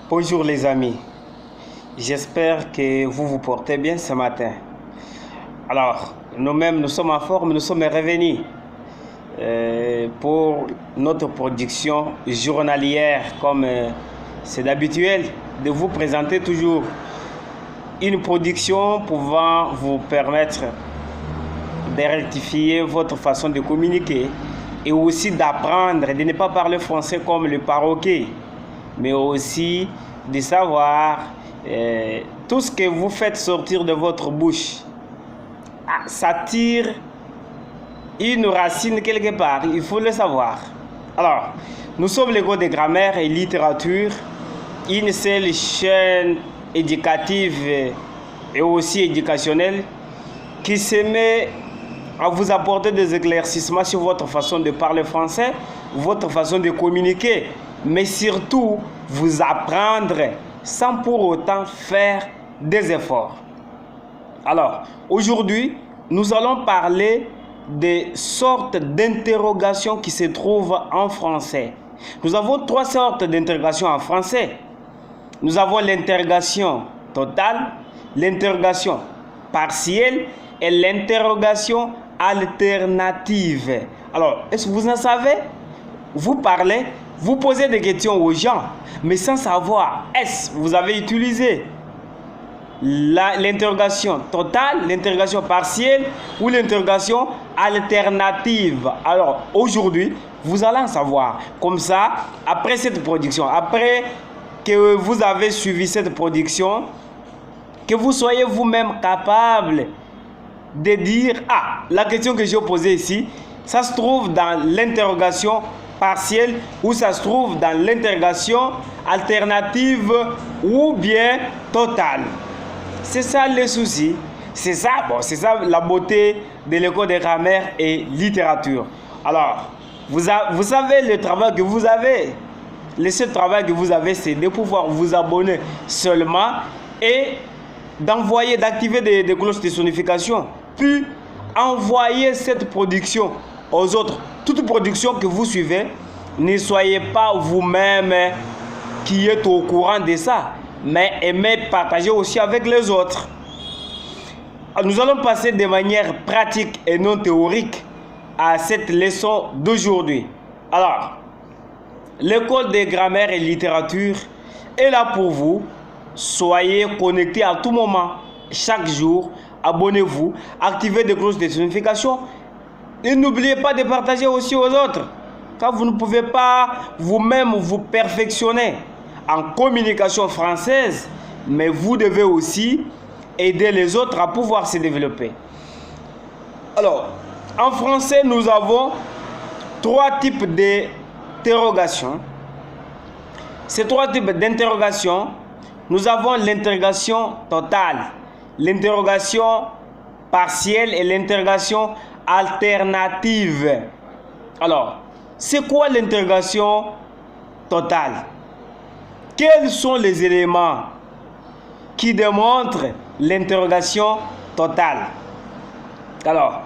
Bonjour les amis, j'espère que vous vous portez bien ce matin. Alors, nous-mêmes, nous sommes en forme, nous sommes revenus pour notre production journalière, comme c'est d'habituel, de vous présenter toujours une production pouvant vous permettre de rectifier votre façon de communiquer et aussi d'apprendre, de ne pas parler français comme le paroquet, mais aussi de savoir tout ce que vous faites sortir de votre bouche. Ça tire une racine quelque part, il faut le savoir. Alors, nous sommes l'école de grammaire et littérature, une seule chaîne éducative et aussi éducationnelle qui se met à vous apporter des éclaircissements sur votre façon de parler français, votre façon de communiquer, mais surtout vous apprendre sans pour autant faire des efforts. Alors, aujourd'hui, nous allons parler des sortes d'interrogations qui se trouvent en français. Nous avons trois sortes d'interrogations en français. Nous avons l'interrogation totale, l'interrogation partielle et l'interrogation alternative. Alors, est-ce que vous en savez? Vous parlez, vous posez des questions aux gens, mais sans savoir, est-ce que vous avez utilisé l'interrogation totale, l'interrogation partielle ou l'interrogation alternative? Alors, aujourd'hui, vous allez en savoir. Comme ça, après cette production, après que vous avez suivi cette production, que vous soyez vous-même capable de dire, la question que j'ai posée ici, ça se trouve dans l'interrogation partielle ou ça se trouve dans l'interrogation alternative ou bien totale. C'est ça le souci. C'est ça la beauté de l'école de grammaire et littérature. Alors, vous savez le travail que vous avez. Le seul travail que vous avez, c'est de pouvoir vous abonner seulement et d'envoyer, d'activer des cloches de sonification. Puis, envoyer cette production aux autres. Toute production que vous suivez, ne soyez pas vous-même qui êtes au courant de ça, mais aimez partager aussi avec les autres. Nous allons passer de manière pratique et non théorique à cette leçon d'aujourd'hui. Alors, l'école de grammaire et littérature est là pour vous. Soyez connectés à tout moment, chaque jour. Abonnez-vous, activez des cloches de notification et n'oubliez pas de partager aussi aux autres. Car vous ne pouvez pas vous-même vous perfectionner en communication française, mais vous devez aussi aider les autres à pouvoir se développer. Alors, en français, nous avons trois types d'interrogations. Ces trois types d'interrogations, nous avons l'interrogation totale, l'interrogation partielle et l'interrogation alternative. Alors, c'est quoi l'interrogation totale? Quels sont les éléments qui démontrent l'interrogation totale? Alors,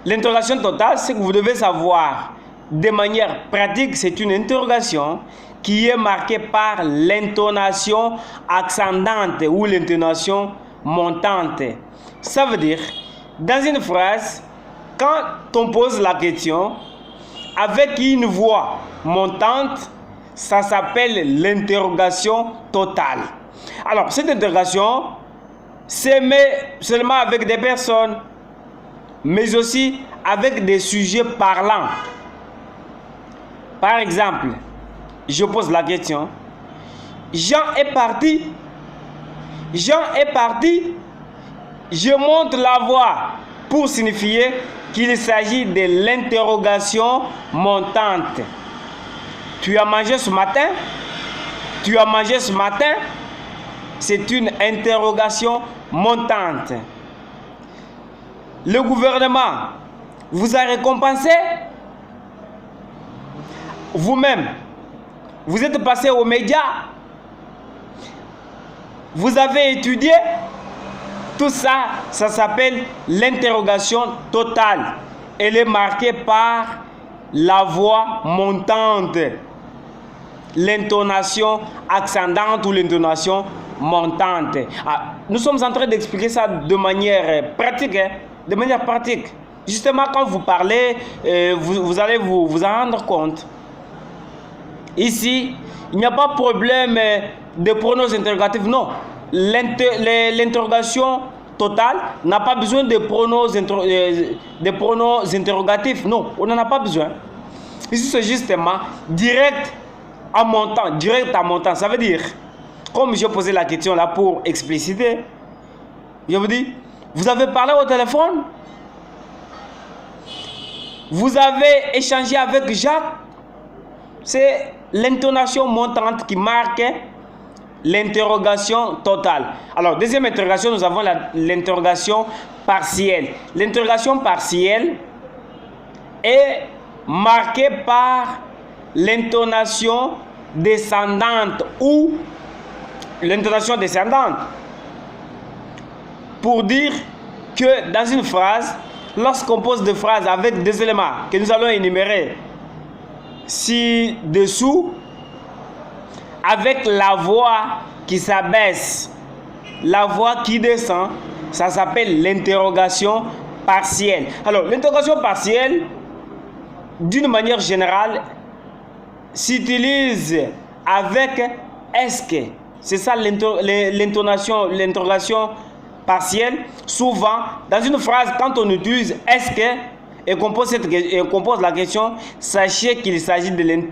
l'interrogation totale, c'est que vous devez savoir de manière pratique, c'est une interrogation qui est marquée par l'intonation ascendante ou l'intonation montante. Ça veut dire, dans une phrase, quand on pose la question avec une voix montante, ça s'appelle l'interrogation totale. Alors, cette interrogation se met seulement avec des personnes, mais aussi avec des sujets parlants. Par exemple, je pose la question, Jean est parti. Jean est parti. Je monte la voix pour signifier qu'il s'agit de l'interrogation montante. Tu as mangé ce matin? Tu as mangé ce matin? C'est une interrogation montante. Le gouvernement vous a récompensé? Vous-même, vous êtes passé aux médias? Vous avez étudié? Tout ça, ça s'appelle l'interrogation totale. Elle est marquée par la voix montante. l'intonation ascendante ou l'intonation montante. Nous sommes en train d'expliquer ça de manière pratique. De manière pratique. Justement, quand vous parlez, vous allez vous en rendre compte. Ici, il n'y a pas de problème de pronoms interrogatifs. Non. L'interrogation totale n'a pas besoin de pronoms interrogatifs. Non, on n'en a pas besoin. Ici, c'est justement direct à montant. Direct à montant. Ça veut dire, comme j'ai posé la question là pour expliciter, je vous dis, vous avez parlé au téléphone? Vous avez échangé avec Jacques? C'est l'intonation montante qui marque l'interrogation totale. Alors, deuxième interrogation, nous avons l'interrogation partielle. L'interrogation partielle est marquée par l'intonation descendante ou l'intonation descendante. Pour dire que dans une phrase, lorsqu'on pose des phrases avec des éléments que nous allons énumérer ci-dessous, avec la voix qui s'abaisse, la voix qui descend, ça s'appelle l'interrogation partielle. Alors, l'interrogation partielle, d'une manière générale, s'utilise avec est-ce que. C'est ça l'interrogation partielle. Souvent, dans une phrase, quand on utilise est-ce que et qu'on pose la question, sachez qu'il s'agit de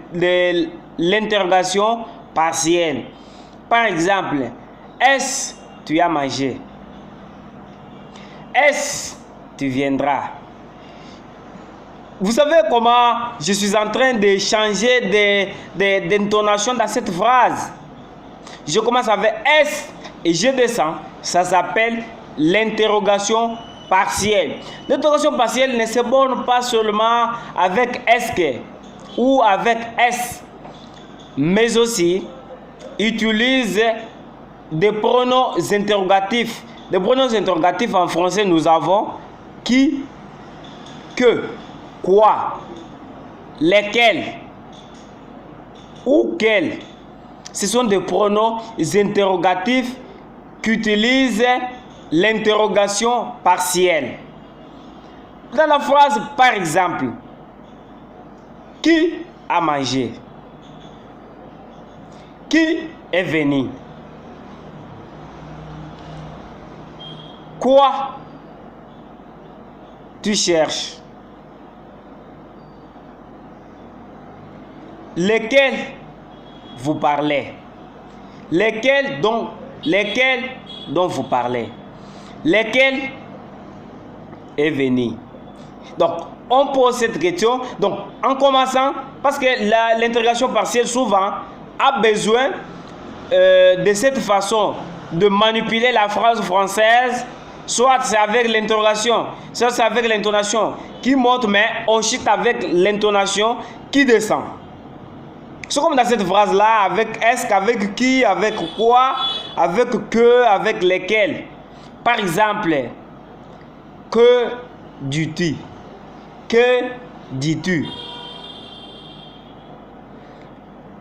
l'interrogation partielle. Par exemple, est-ce tu as mangé? Est-ce tu viendras? Vous savez comment je suis en train de changer d'intonation dans cette phrase? Je commence avec est et je descends. Ça s'appelle l'interrogation partielle. L'interrogation partielle ne se borne pas seulement avec est-ce que ou avec est, mais aussi utilise des pronoms interrogatifs. Des pronoms interrogatifs en français, nous avons qui, que, quoi, lesquels ou quels. Ce sont des pronoms interrogatifs qui utilisent l'interrogation partielle. Dans la phrase, par exemple, qui a mangé? Qui est venu? Quoi tu cherches? Lesquels vous parlez? Lesquels dont vous parlez? Lesquels est venu? Donc, on pose cette question. Donc, en commençant, parce que l'interrogation partielle, souvent, a besoin de cette façon de manipuler la phrase française. Soit c'est avec l'interrogation, soit c'est avec l'intonation qui monte, mais on chute avec l'intonation qui descend. C'est comme dans cette phrase-là, avec est-ce, avec qui, avec quoi, avec que, avec lesquels. Par exemple, que dis-tu? Que dis-tu?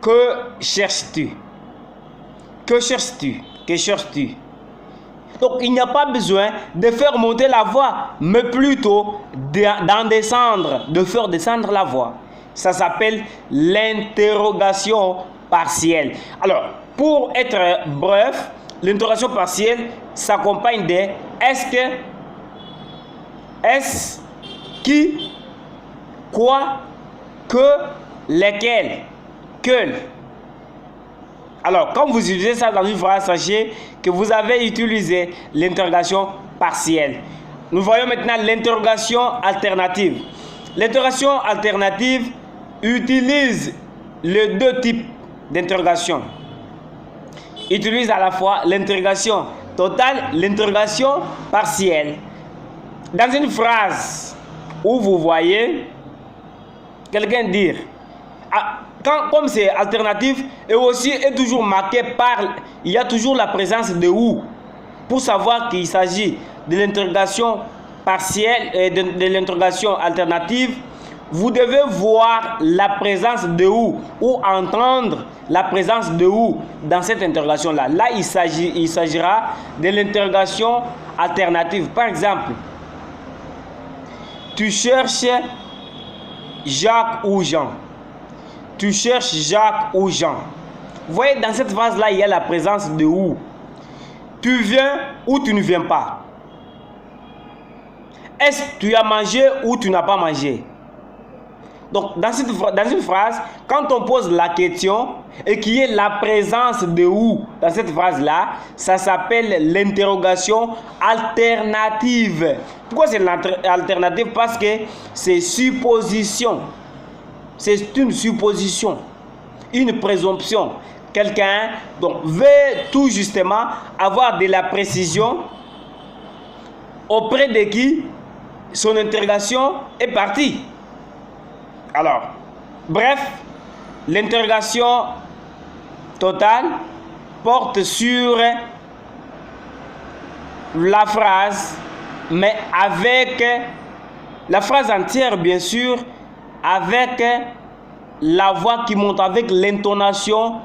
Que cherches-tu? Que cherches-tu? Que cherches-tu? Donc, il n'y a pas besoin de faire monter la voix, mais plutôt d'en descendre, de faire descendre la voix. Ça s'appelle l'interrogation partielle. Alors, pour être bref, l'interrogation partielle s'accompagne de est-ce que, est-ce, qui, quoi, que, lesquels, quels. Alors, quand vous utilisez ça dans une phrase, sachez que vous avez utilisé l'interrogation partielle. Nous voyons maintenant l'interrogation alternative. L'interrogation alternative utilise les deux types d'interrogation. Utilise à la fois l'interrogation totale, l'interrogation partielle. Dans une phrase où vous voyez quelqu'un dire, comme c'est alternatif, et aussi est toujours marqué par, il y a toujours la présence de ou, pour savoir qu'il s'agit de l'interrogation partielle et de l'interrogation alternative, vous devez voir la présence de où ou entendre la présence de où dans cette interrogation-là. Là, il s'agira de l'interrogation alternative. Par exemple, tu cherches Jacques ou Jean. Tu cherches Jacques ou Jean. Vous voyez, dans cette phrase-là, il y a la présence de où. Tu viens ou tu ne viens pas. Est-ce que tu as mangé ou tu n'as pas mangé? Donc, dans une phrase, quand on pose la question et qu'il y ait la présence de où dans cette phrase-là, ça s'appelle l'interrogation alternative. Pourquoi c'est l'alternative? Parce que c'est supposition. C'est une supposition, une présomption. Quelqu'un veut tout justement avoir de la précision auprès de qui son interrogation est partie. Alors, bref, l'interrogation totale porte sur la phrase, mais avec la phrase entière, bien sûr, avec la voix qui monte, avec l'intonation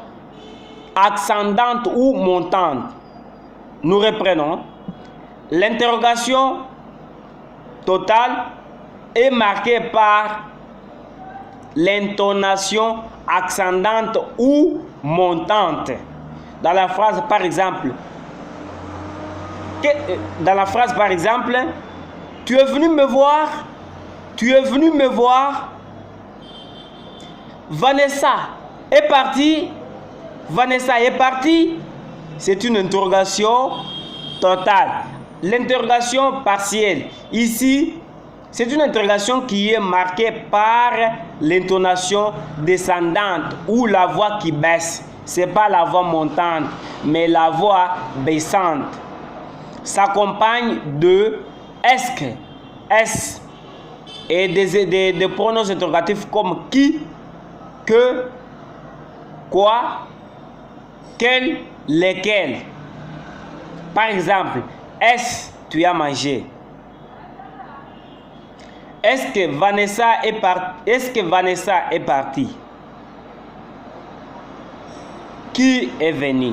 ascendante ou montante. Nous reprenons. L'interrogation totale est marquée par l'intonation ascendante ou montante. Dans la phrase, par exemple, tu es venu me voir, tu es venu me voir. Vanessa est partie. Vanessa est partie. C'est une interrogation totale. L'interrogation partielle, ici, c'est une interrogation qui est marquée par l'intonation descendante ou la voix qui baisse. Ce n'est pas la voix montante, mais la voix baissante. S'accompagne de est-ce que, est-ce, et des pronoms interrogatifs comme qui, que, quoi, quel, lesquels. Par exemple, est-ce que tu as mangé? Est-ce que Vanessa est partie? Qui est venu?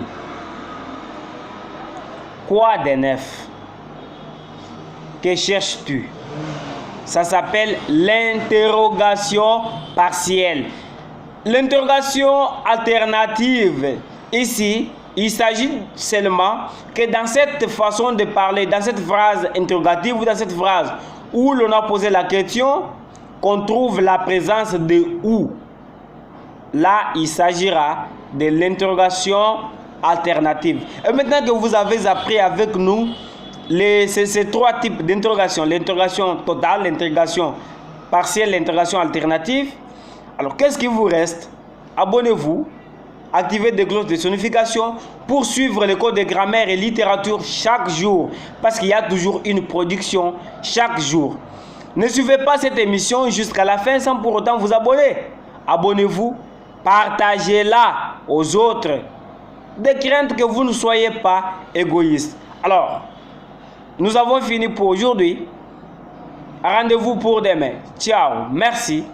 Quoi de neuf? Que cherches-tu? Ça s'appelle l'interrogation partielle. L'interrogation alternative, ici, il s'agit seulement que dans cette façon de parler, dans cette phrase interrogative ou dans cette phrase où l'on a posé la question, qu'on trouve la présence de où. Là, il s'agira de l'interrogation alternative. Et maintenant que vous avez appris avec nous ces trois types d'interrogation, l'interrogation totale, l'interrogation partielle, l'interrogation alternative, alors qu'est-ce qui vous reste? Abonnez-vous, activez des cloches de sonification pour suivre les cours de grammaire et littérature chaque jour, parce qu'il y a toujours une production chaque jour. Ne suivez pas cette émission jusqu'à la fin sans pour autant vous abonner. Abonnez-vous, partagez-la aux autres, de crainte que vous ne soyez pas égoïste. Alors, nous avons fini pour aujourd'hui. Rendez-vous pour demain. Ciao, merci.